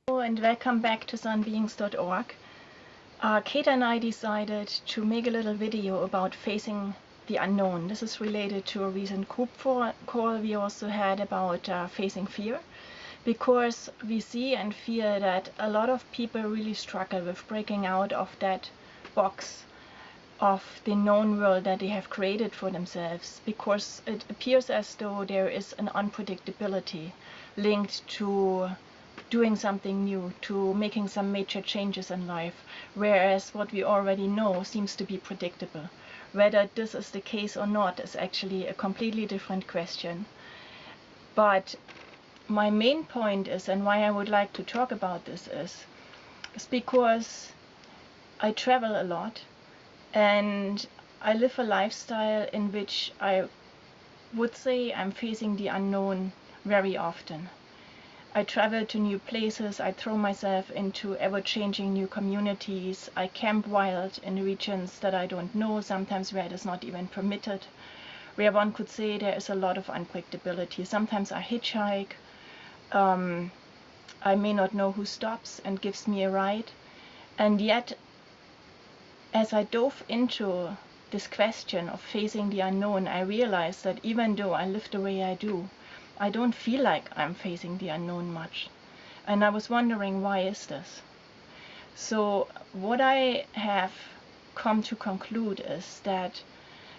And welcome back to sunbeings.org. Kate and I decided to make a little video about facing the unknown. This is related to a recent group call we also had about facing fear, because we see and feel that a lot of people really struggle with breaking out of that box of the known world that they have created for themselves, because it appears as though there is an unpredictability linked to doing something new, to making some major changes in life, whereas what we already know seems to be predictable. Whether this is the case or not is actually a completely different question. But my main point is, and why I would like to talk about this is because I travel a lot and I live a lifestyle in which I would say I'm facing the unknown very often. I travel to new places, I throw myself into ever-changing new communities, I camp wild in regions that I don't know, sometimes where it is not even permitted, where one could say there is a lot of unpredictability. Sometimes I hitchhike, I may not know who stops and gives me a ride, and yet as I dove into this question of facing the unknown, I realized that even though I live the way I do, I don't feel like I'm facing the unknown much. And I was wondering, why is this? So what I have come to conclude is that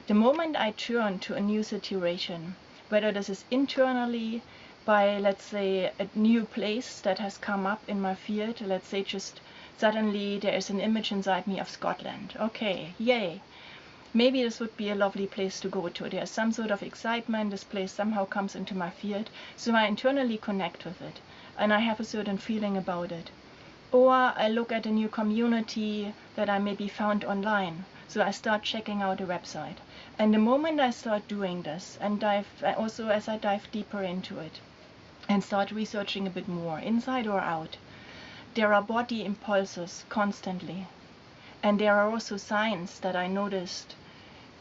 the moment I turn to a new situation, whether this is internally by, let's say, a new place that has come up in my field, let's say just suddenly there is an image inside me of Scotland. Okay, yay. Maybe this would be a lovely place to go to. There's some sort of excitement, this place somehow comes into my field, so I internally connect with it, and I have a certain feeling about it. Or I look at a new community that I maybe found online, so I start checking out a website. And the moment I start doing this, and also as I dive deeper into it, and start researching a bit more, inside or out, there are body impulses constantly. And there are also signs that I noticed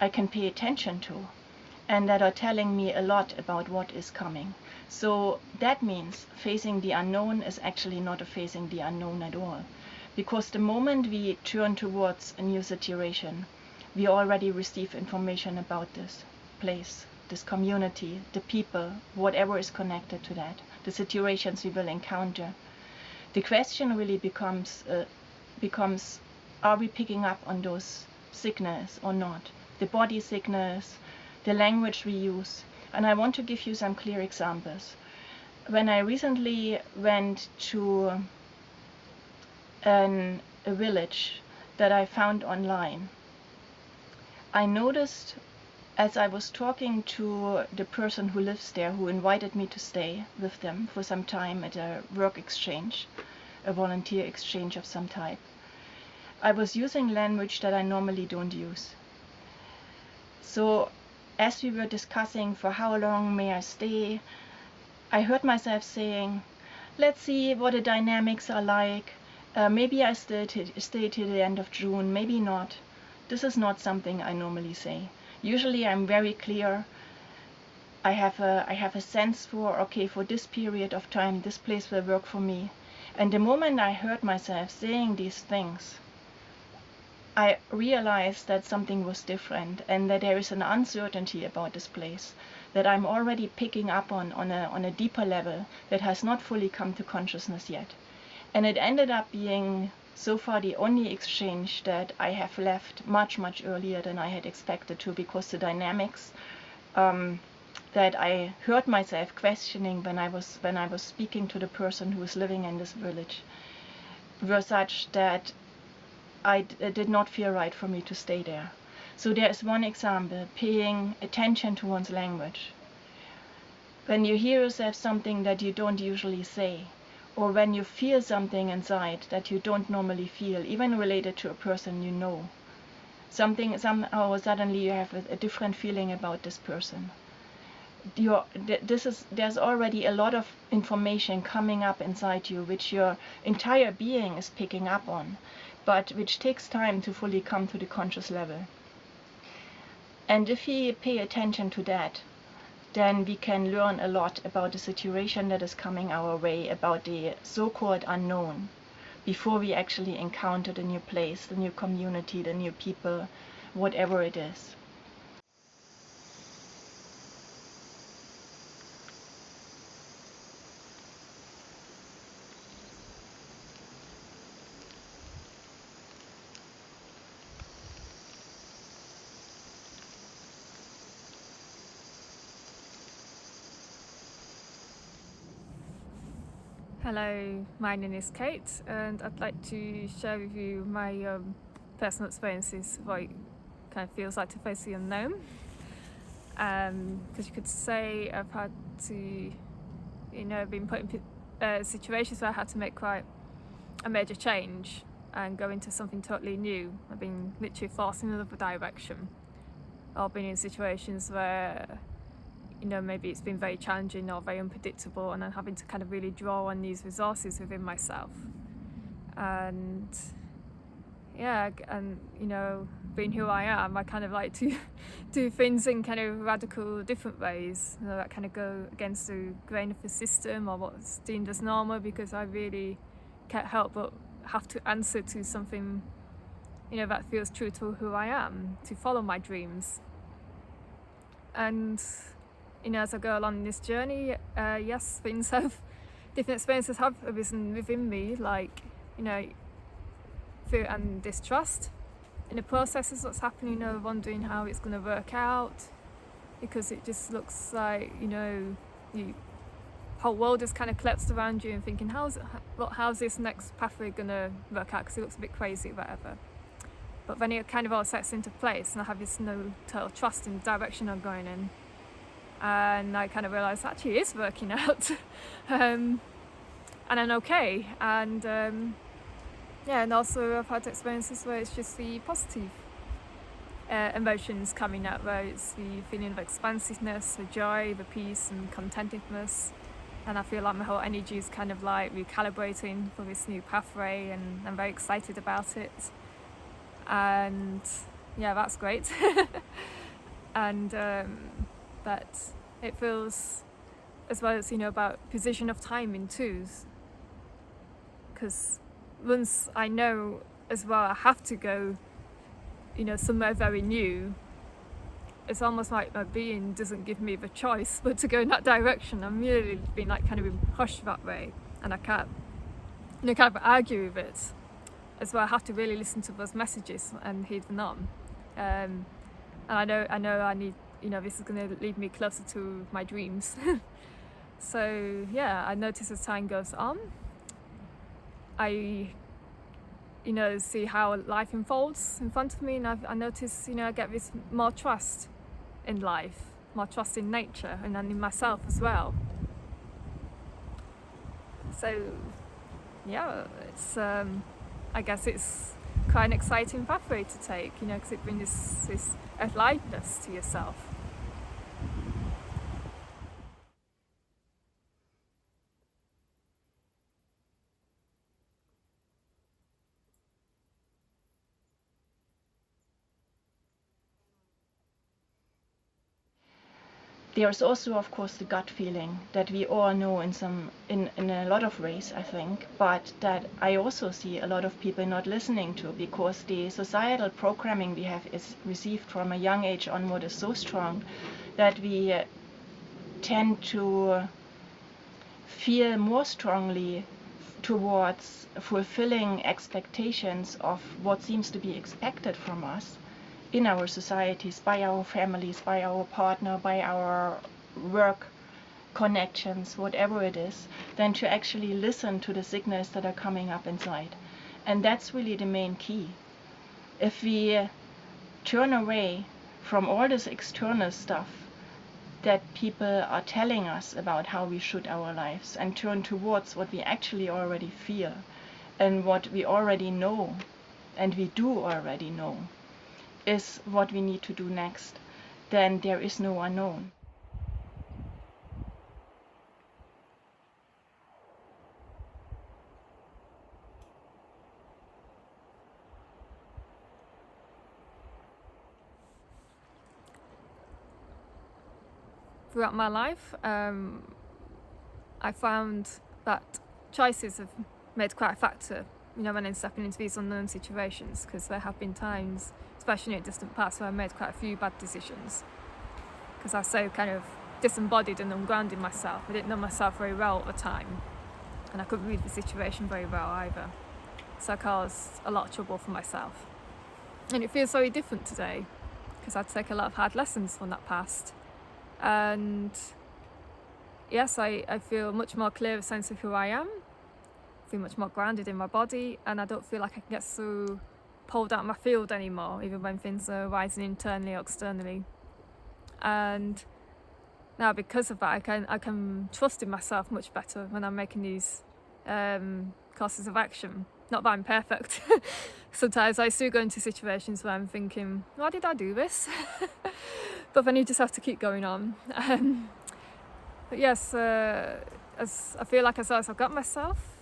I can pay attention to, and that are telling me a lot about what is coming. So that means facing the unknown is actually not a facing the unknown at all. Because the moment we turn towards a new situation, we already receive information about this place, this community, the people, whatever is connected to that, the situations we will encounter. The question really becomes, are we picking up on those signals or not? The body signals, the language we use. And I want to give you some clear examples. When I recently went to a village that I found online, I noticed as I was talking to the person who lives there, who invited me to stay with them for some time at a work exchange, a volunteer exchange of some type, I was using language that I normally don't use. So as we were discussing for how long may I stay, I heard myself saying, let's see what the dynamics are like. Maybe I stay till the end of June, maybe not. This is not something I normally say. Usually I'm very clear. I have a sense for, okay, for this period of time, this place will work for me. And the moment I heard myself saying these things, I realized that something was different, and that there is an uncertainty about this place that I'm already picking up on a deeper level that has not fully come to consciousness yet. And it ended up being so far the only exchange that I have left much earlier than I had expected to, because the dynamics that I heard myself questioning when I was speaking to the person who is living in this village were such that it did not feel right for me to stay there. So there is one example, paying attention to one's language. When you hear yourself something that you don't usually say, or when you feel something inside that you don't normally feel, even related to a person you know, somehow suddenly you have a different feeling about this person. There's already a lot of information coming up inside you, which your entire being is picking up on, but which takes time to fully come to the conscious level. And if we pay attention to that, then we can learn a lot about the situation that is coming our way, about the so-called unknown, before we actually encounter the new place, the new community, the new people, whatever it is. Hello, my name is Kate, and I'd like to share with you my personal experiences, what it kind of feels like to face the unknown. Because you could say I've had to, been put in situations where I had to make quite a major change and go into something totally new. I've been literally forced in another direction, or been in situations where maybe it's been very challenging or very unpredictable, and I'm having to kind of really draw on these resources within myself. And being who I am, I kind of like to do things in kind of radical different ways, that kind of go against the grain of the system or what's deemed as normal, because I really can't help but have to answer to something, that feels true to who I am, to follow my dreams. And as I go along this journey, yes, different experiences have arisen within me, like, fear and distrust in the processes what's happening, wondering how it's going to work out, because it just looks like, the whole world is kind of collapsed around you, and thinking, how's this next pathway going to work out, because it looks a bit crazy, whatever. But then it kind of all sets into place, and I have this no total trust in the direction I'm going in. And I kind of realised actually it is working out. And I'm okay. And and also I've had experiences where it's just the positive emotions coming out, where it's the feeling of expansiveness, the joy, the peace and contentedness. And I feel like my whole energy is kind of like recalibrating for this new pathway, and I'm very excited about it. And yeah, that's great. And but it feels, as well as about position of timing too, because once I know as well I have to go somewhere very new, it's almost like my being doesn't give me the choice but to go in that direction. I'm really being like kind of pushed that way, and I can't kind of argue with it as well. I have to really listen to those messages and heed them on. And I know I need, this is going to lead me closer to my dreams. So yeah, I notice as time goes on, I see how life unfolds in front of me, and I notice I get this more trust in life, more trust in nature, and then in myself as well. So yeah, it's I guess it's quite an exciting pathway to take, because it brings this aliveness to yourself. There's also, of course, the gut feeling that we all know in a lot of ways, I think, but that I also see a lot of people not listening to, because the societal programming we have is received from a young age onward is so strong that we tend to feel more strongly towards fulfilling expectations of what seems to be expected from us in our societies, by our families, by our partner, by our work connections, whatever it is, than to actually listen to the signals that are coming up inside. And that's really the main key. If we turn away from all this external stuff that people are telling us about how we should our lives, and turn towards what we actually already feel and what we already know, and we do already know, is what we need to do next, then there is no unknown. throughout my life, I found that choices have made quite a factor, when I'm stepping into these unknown situations, because there have been times, especially in the distant past, where I made quite a few bad decisions because I was so kind of disembodied and ungrounded myself. I didn't know myself very well at the time, and I couldn't read the situation very well either. So I caused a lot of trouble for myself. And it feels very different today, because I take a lot of hard lessons from that past. And yes, I feel much more clearer sense of who I am. I feel much more grounded in my body, and I don't feel like I can get so pulled out of my field anymore, even when things are arising internally or externally. And now, because of that, I can trust in myself much better when I'm making these courses of action. Not that I'm perfect. Sometimes I still go into situations where I'm thinking, why did I do this? But then you just have to keep going on. But yes, as I feel like as I've got myself,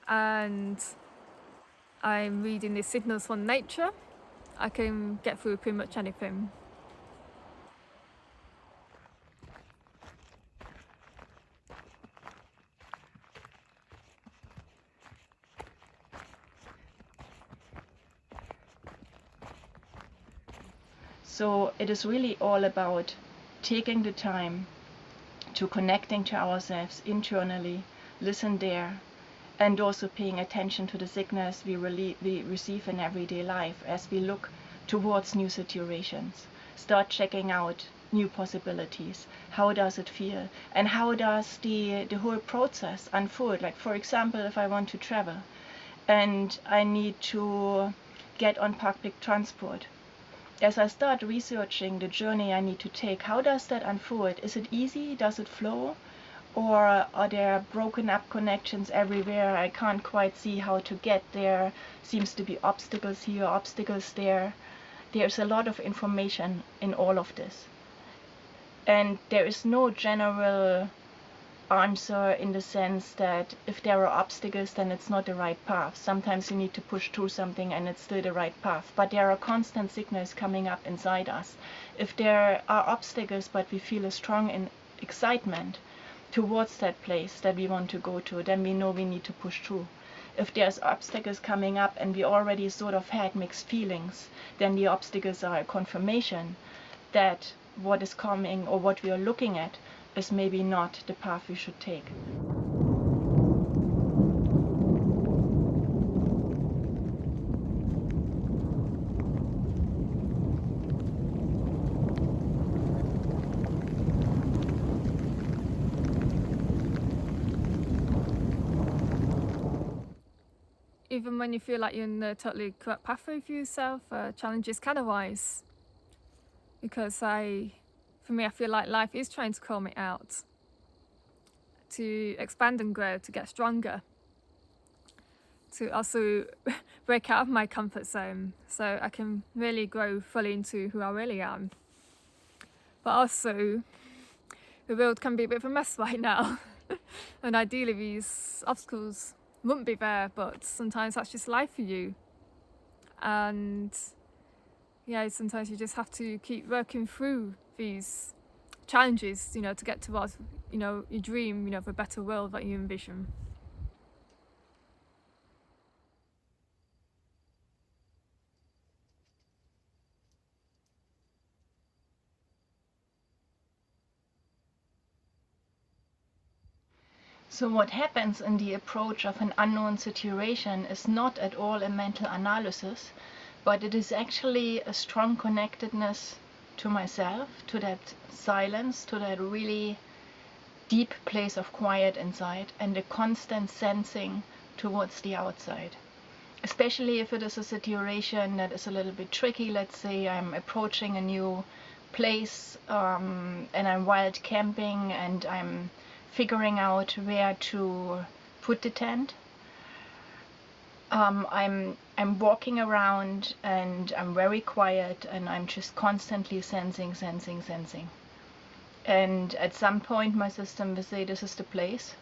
and I'm reading the signals from nature, I can get through pretty much anything. So it is really all about taking the time to connecting to ourselves internally, listen there, and also paying attention to the signals we receive in everyday life as we look towards new situations. Start checking out new possibilities. How does it feel? And how does the whole process unfold? Like, for example, if I want to travel and I need to get on public transport, as I start researching the journey I need to take, how does that unfold? Is it easy? Does it flow? Or are there broken up connections everywhere? I can't quite see how to get there. Seems to be obstacles here, obstacles there. There's a lot of information in all of this. And there is no general answer in the sense that if there are obstacles, then it's not the right path. Sometimes you need to push through something and it's still the right path. But there are constant signals coming up inside us. If there are obstacles, but we feel a strong excitement towards that place that we want to go to, then we know we need to push through. If there's obstacles coming up and we already sort of had mixed feelings, then the obstacles are a confirmation that what is coming or what we are looking at is maybe not the path we should take. Even when you feel like you're in the totally correct pathway for yourself, challenges can arise. Because for me, I feel like life is trying to call me out to expand and grow, to get stronger, to also break out of my comfort zone so I can really grow fully into who I really am. But also, the world can be a bit of a mess right now. And ideally these obstacles wouldn't be there, but sometimes that's just life for you. And yeah, sometimes you just have to keep working through these challenges, to get towards, your dream, of a better world that you envision. So what happens in the approach of an unknown situation is not at all a mental analysis, but it is actually a strong connectedness to myself, to that silence, to that really deep place of quiet inside, and a constant sensing towards the outside. Especially if it is a situation that is a little bit tricky. Let's say I'm approaching a new place and I'm wild camping and I'm figuring out where to put the tent. I'm walking around and I'm very quiet and I'm just constantly sensing. And at some point my system will say this is the place,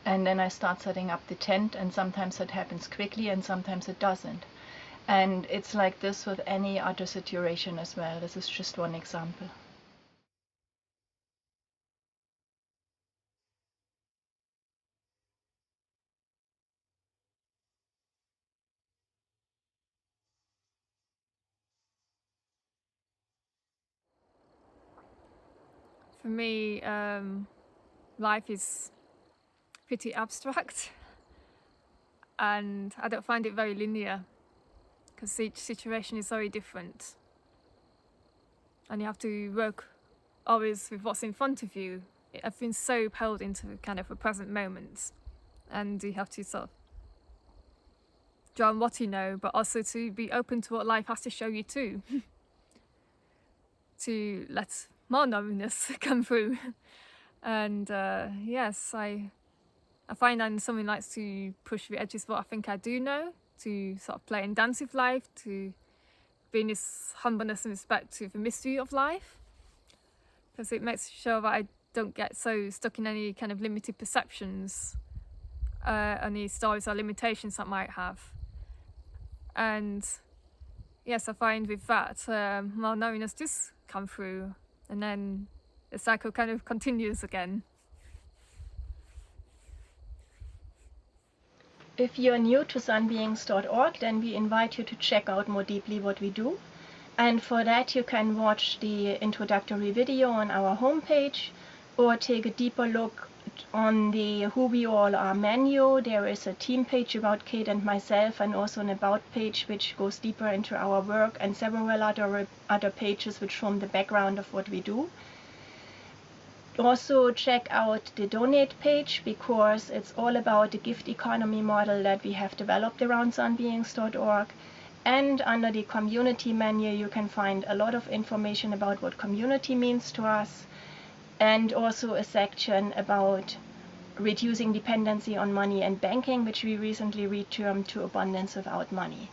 and then I start setting up the tent, and sometimes it happens quickly and sometimes it doesn't. And it's like this with any other situation as well. This is just one example. for me, life is pretty abstract, and I don't find it very linear because each situation is very different, and you have to work always with what's in front of you. I've been so held into kind of a present moment, and you have to sort of draw on what you know, but also to be open to what life has to show you too. To let more knowingness come through. And yes, I find that something likes to push the edges of what I think I do know, to sort of play and dance with life, to be in this humbleness and respect to the mystery of life, because it makes sure that I don't get so stuck in any kind of limited perceptions, any stories or limitations that I might have. And yes, I find with that, more knowingness does come through, and then the cycle kind of continues again. If you're new to sunbeings.org, then we invite you to check out more deeply what we do. And for that, you can watch the introductory video on our homepage, or take a deeper look on the Who We All Are menu. There is a team page about Kate and myself, and also an about page which goes deeper into our work, and several other pages which form the background of what we do. Also check out the donate page, because it's all about the gift economy model that we have developed around sunbeings.org. And under the community menu, you can find a lot of information about what community means to us, and also a section about reducing dependency on money and banking, which we recently retermed to abundance without money.